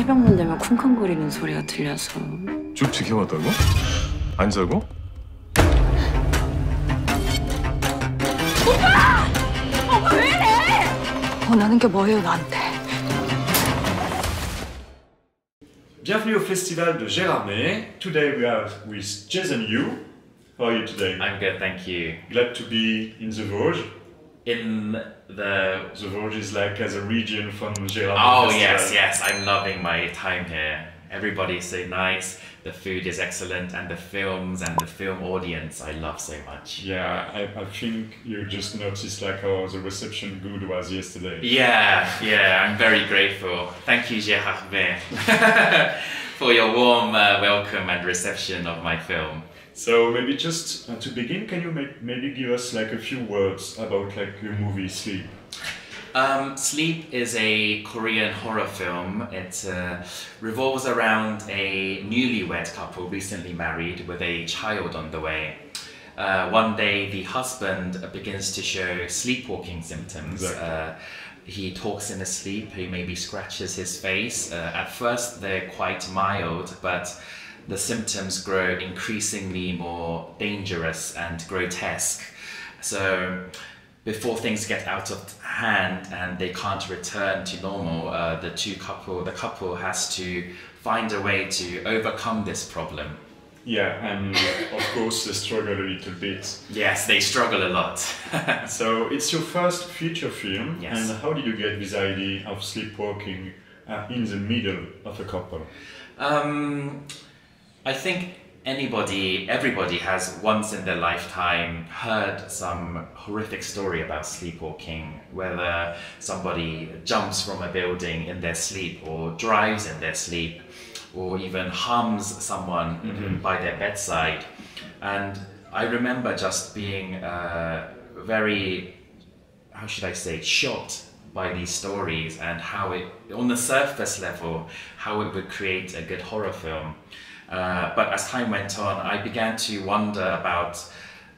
새벽만 되면 쿵쾅거리는 소리가 들려서. 쭉 지켜봤다고? 안 자고? 오빠! 오빠 왜 이래? 원하는 게 뭐예요, 나한테? Bienvenue au festival de Gérardmer. Today we are with Jason Yu. How are you today? I'm good, thank you. Glad to be in the Vosges. In the Vosges is like as a region from Gérardmer. Oh Festival. yes, I'm loving my time here. Everybody's so nice, the food is excellent, and the films and the film audience I love so much. Yeah, I think you just noticed like how the reception good was yesterday. Yeah, I'm very grateful. Thank you, Gérardmer, for your warm welcome and reception of my film. So maybe just to begin, can you maybe give us like a few words about like your movie Sleep? Sleep is a Korean horror film. It revolves around a newlywed couple recently married with a child on the way. One day the husband begins to show sleepwalking symptoms. Exactly. He talks in his sleep, he maybe scratches his face. At first they're quite mild, but the symptoms grow increasingly more dangerous and grotesque. So before things get out of hand and they can't return to normal, the couple has to find a way to overcome this problem. Yeah, and of course they struggle a little bit. Yes, they struggle a lot. So it's your first feature film, Yes. And how did you get this idea of sleepwalking in the middle of a couple? I think everybody has once in their lifetime heard some horrific story about sleepwalking, whether somebody jumps from a building in their sleep or drives in their sleep or even harms someone by their bedside. And I remember just being very, how should I say, shocked by these stories and how it, on the surface level, how it would create a good horror film. But as time went on, I began to wonder about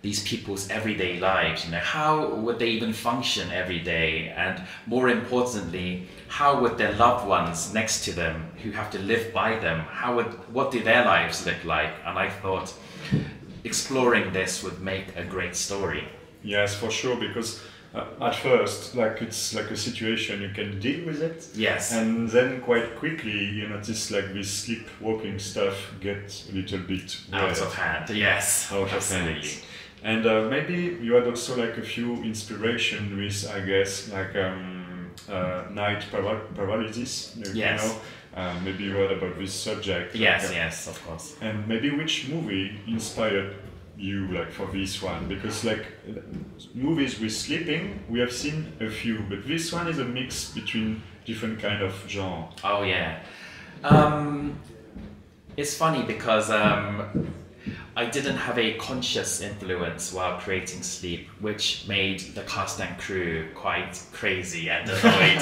these people's everyday lives. You know, how would they even function every day? And more importantly, how would their loved ones next to them, who have to live by them, what do their lives look like? And I thought exploring this would make a great story. Yes, for sure, because at first, like it's like a situation you can deal with it. Yes. And then quite quickly you notice like this sleepwalking stuff gets a little bit Out of hand, yes, Out of absolutely. hand. And maybe you had also like a few inspiration with, I guess, like night paralysis. Yes. You know? Maybe you heard about this subject. Yes, yes, of course. And maybe which movie inspired you like for this one? Because like movies with sleeping, we have seen a few, but this one is a mix between different kind of genre. Oh yeah. It's funny because I didn't have a conscious influence while creating Sleep, which made the cast and crew quite crazy and annoyed.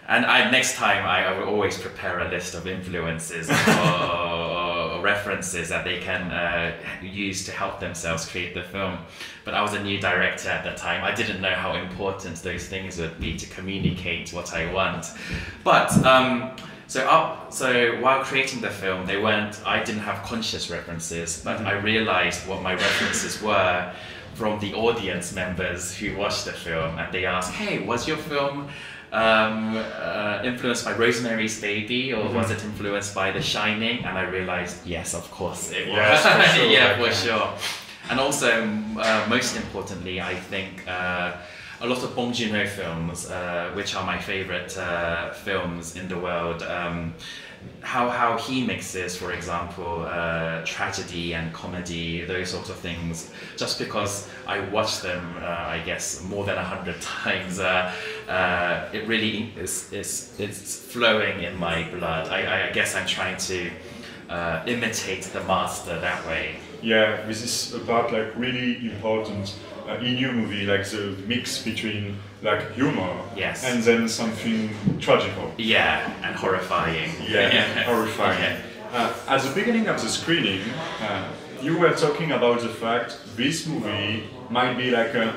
But next time I will always prepare a list of influences or references that they can use to help themselves create the film. But I was a new director at the time. I didn't know how important those things would be to communicate what I want. But so while creating the film, I didn't have conscious references, but I realized what my references were from the audience members who watched the film, and they asked, "Hey, was your film influenced by Rosemary's Baby, or was it influenced by The Shining?" And I realized, yes, of course it was. Yes, for sure. Yeah, for sure. And also, most importantly, I think a lot of Bong Joon-ho films, which are my favorite films in the world, how he mixes, for example, tragedy and comedy, those sorts of things. Just because I watched them, I guess, more than 100 times, it really it's flowing in my blood. I guess I'm trying to imitate the master that way. Yeah, this is a part like really important in your movie, like the mix between like humor, Yes, and then something tragical. Yeah, and horrifying. Yeah, horrifying. Okay. At the beginning of the screening, you were talking about the fact this movie might be like a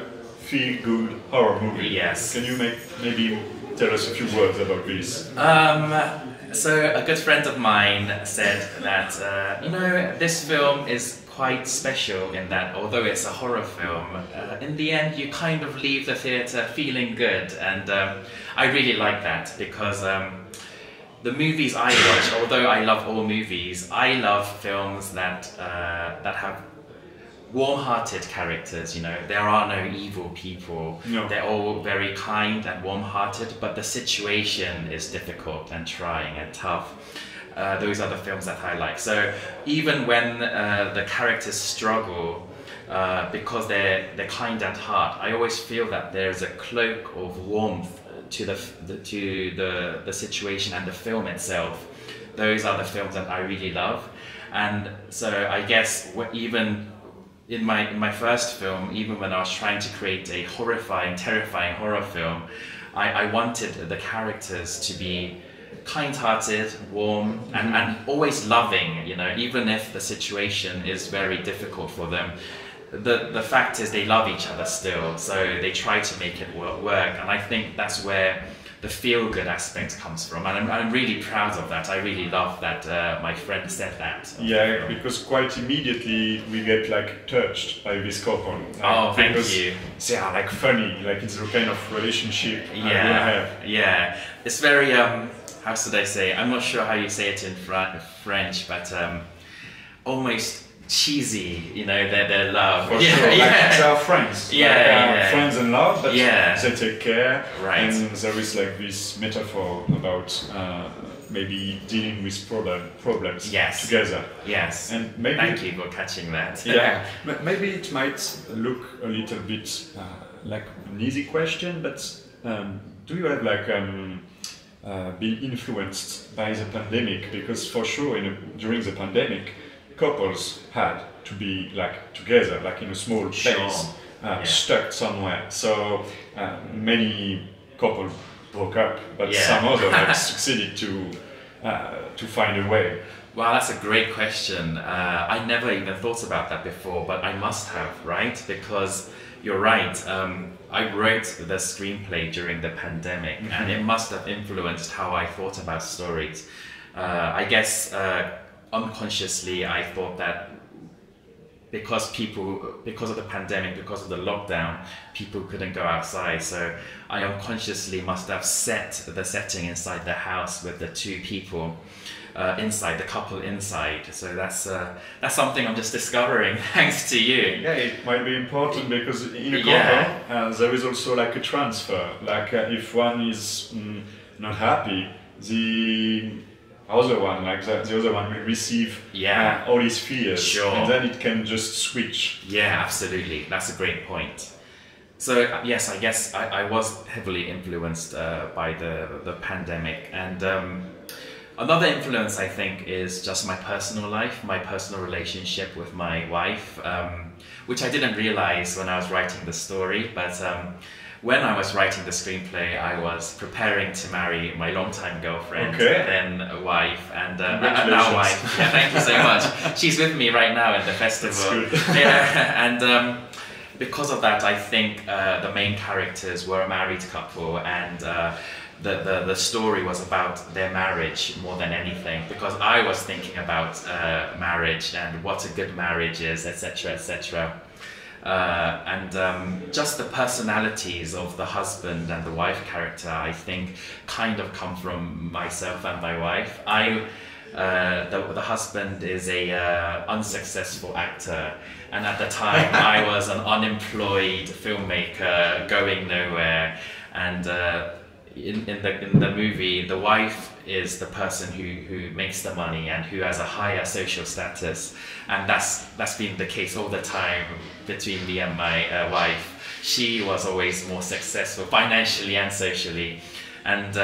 feel-good horror movie. Yes. Can you maybe tell us a few words about this? So a good friend of mine said that, you know, this film is quite special in that although it's a horror film, in the end you kind of leave the theatre feeling good, and I really like that because the movies I watch, although I love all movies, I love films that have warm-hearted characters. You know, there are no evil people. No. They're all very kind and warm-hearted, but the situation is difficult and trying and tough. Those are the films that I like. So even when the characters struggle, because they're kind at heart, I always feel that there's a cloak of warmth to the situation and the film itself. Those are the films that I really love, and so I guess even in my first film, even when I was trying to create a horrifying, terrifying horror film, I wanted the characters to be kind-hearted, warm, and always loving. You know, even if the situation is very difficult for them. The fact is they love each other still, so they try to make it work, and I think that's where the feel-good aspect comes from, and I'm really proud of that. I really love that my friend said that. Yeah, because quite immediately we get like touched by this couple. Like, oh, thank you. They are like funny, like it's the kind of relationship I want to have. Yeah, it's very, how should I say, I'm not sure how you say it in French, but almost cheesy, you know, their love. For sure, like they are friends. Yeah, friends in love, but they take care. Right. And there is like this metaphor about maybe dealing with problems together. Yes. And maybe thank you for catching that. Yeah. Maybe it might look a little bit like an easy question, but do you have like been influenced by the pandemic? Because for sure, during the pandemic, couples had to be like together, like in a small place, stuck somewhere. So many couples broke up, but some others have succeeded to find a way. Wow, that's a great question. I never even thought about that before, but I must have, right? Because you're right. I wrote the screenplay during the pandemic, and it must have influenced how I thought about stories. I guess unconsciously I thought that because of the pandemic, because of the lockdown, people couldn't go outside, so I unconsciously must have set the setting inside the house with the two people inside, the couple inside. So that's something I'm just discovering thanks to you. Yeah, it might be important because in a couple there is also like a transfer, like if one is not happy, the other one, like the other one will receive all his fears, and then it can just switch. Yeah, absolutely. That's a great point. So yes, I guess I was heavily influenced by the pandemic, and another influence I think is just my personal life, my personal relationship with my wife, which I didn't realize when I was writing the story, but when I was writing the screenplay, I was preparing to marry my longtime girlfriend, then wife, and now wife. Yeah, thank you so much. She's with me right now in the festival. That's good. And because of that, I think the main characters were a married couple, and the story was about their marriage more than anything, because I was thinking about marriage and what a good marriage is, etc., etc. And just the personalities of the husband and the wife character, I think, kind of come from myself and my wife. The husband is a unsuccessful actor, and at the time I was an unemployed filmmaker going nowhere. And in the movie, the wife is the person who makes the money and who has a higher social status, and that's been the case all the time between me and my wife. She was always more successful financially and socially, and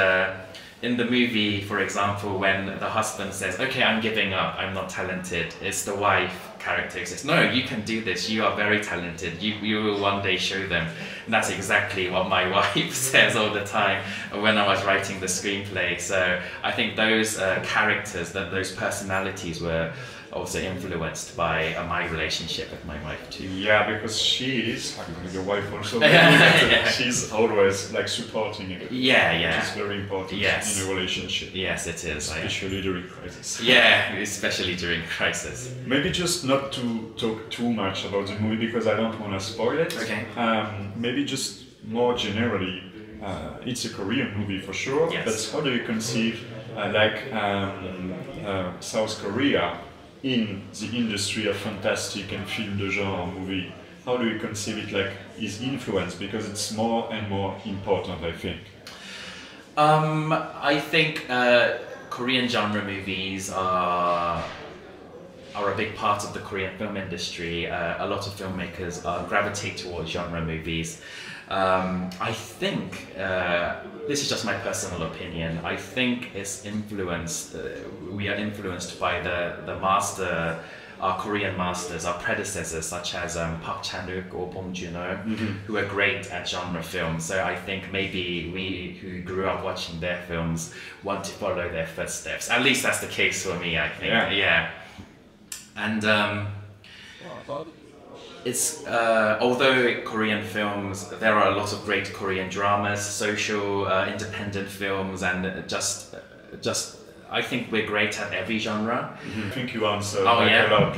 in the movie, for example, when the husband says, "Okay, I'm giving up, I'm not talented," it's the wife character who says, "No, you can do this, you are very talented, you will one day show them." And that's exactly what my wife says all the time when I was writing the screenplay. So I think those characters, those personalities were also influenced by my relationship with my wife too. Yeah, because she is, your wife also, she's always like supporting you. Yeah, yeah. Which is very important in a relationship. Yes, it is. Especially during crisis. Yeah, especially during crisis. Maybe just not to talk too much about the movie because I don't want to spoil it. Okay. Maybe just more generally, it's a Korean movie for sure, yes. but how do you conceive South Korea in the industry of fantastic and film de genre movie? How do you conceive it, like his influence? Because it's more and more important, I think. I think Korean genre movies are a big part of the Korean film industry. A lot of filmmakers gravitate towards genre movies. I think, this is just my personal opinion, I think it's influenced, we are influenced by the master, our Korean masters, our predecessors such as Park Chan-wook or Bong Joon-ho, who are great at genre films. So I think maybe we who grew up watching their films want to follow their footsteps. At least that's the case for me, I think. Yeah. And it's although Korean films, there are a lot of great Korean dramas, social, independent films, and just I think we're great at every genre. I think you answered a lot,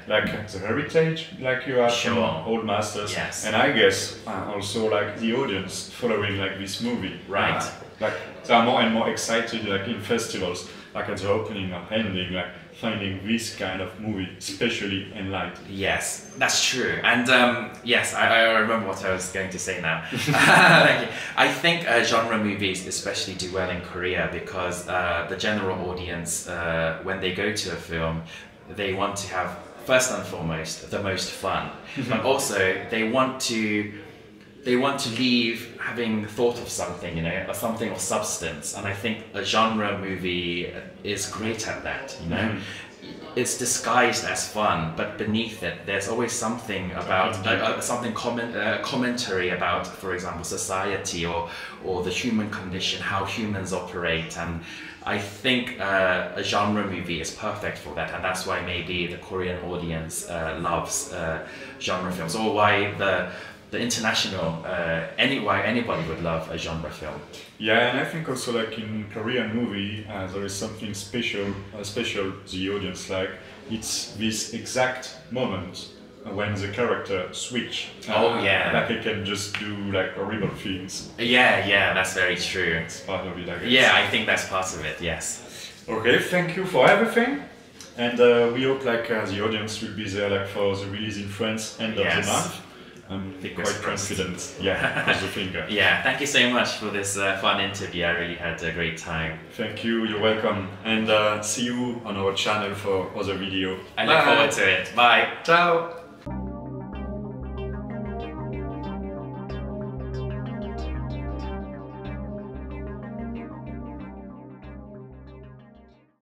like the heritage, like you have from old masters, and I guess also like the audience following like this movie. Right. Like they are more and more excited, like in festivals, like at the opening or ending, like finding this kind of movie especially enlightened. Yes, that's true. And yes, I remember what I was going to say now. Thank you. I think genre movies especially do well in Korea because the general audience, when they go to a film, they want to have, first and foremost, the most fun. But also, they want to leave having thought of something, something of substance. And I think a genre movie is great at that, It's disguised as fun, but beneath it, there's always something about, commentary about, for example, society or the human condition, how humans operate. And I think a genre movie is perfect for that. And that's why maybe the Korean audience loves genre films, or why the international, why anybody would love a genre film. Yeah, and I think also like in Korean movie, there is something special the audience like. It's this exact moment when the character switch. Like he can just do like horrible things. Yeah, that's very true. It's part of it, I guess. Yeah, I think that's part of it, yes. Okay, thank you for everything. And we hope like the audience will be there like for the release in France end of the month. I'm quite confident. Yeah, cross the finger. Yeah, thank you so much for this fun interview. I really had a great time. Thank you, you're welcome. And see you on our channel for other video. I look forward to it. Bye. Ciao.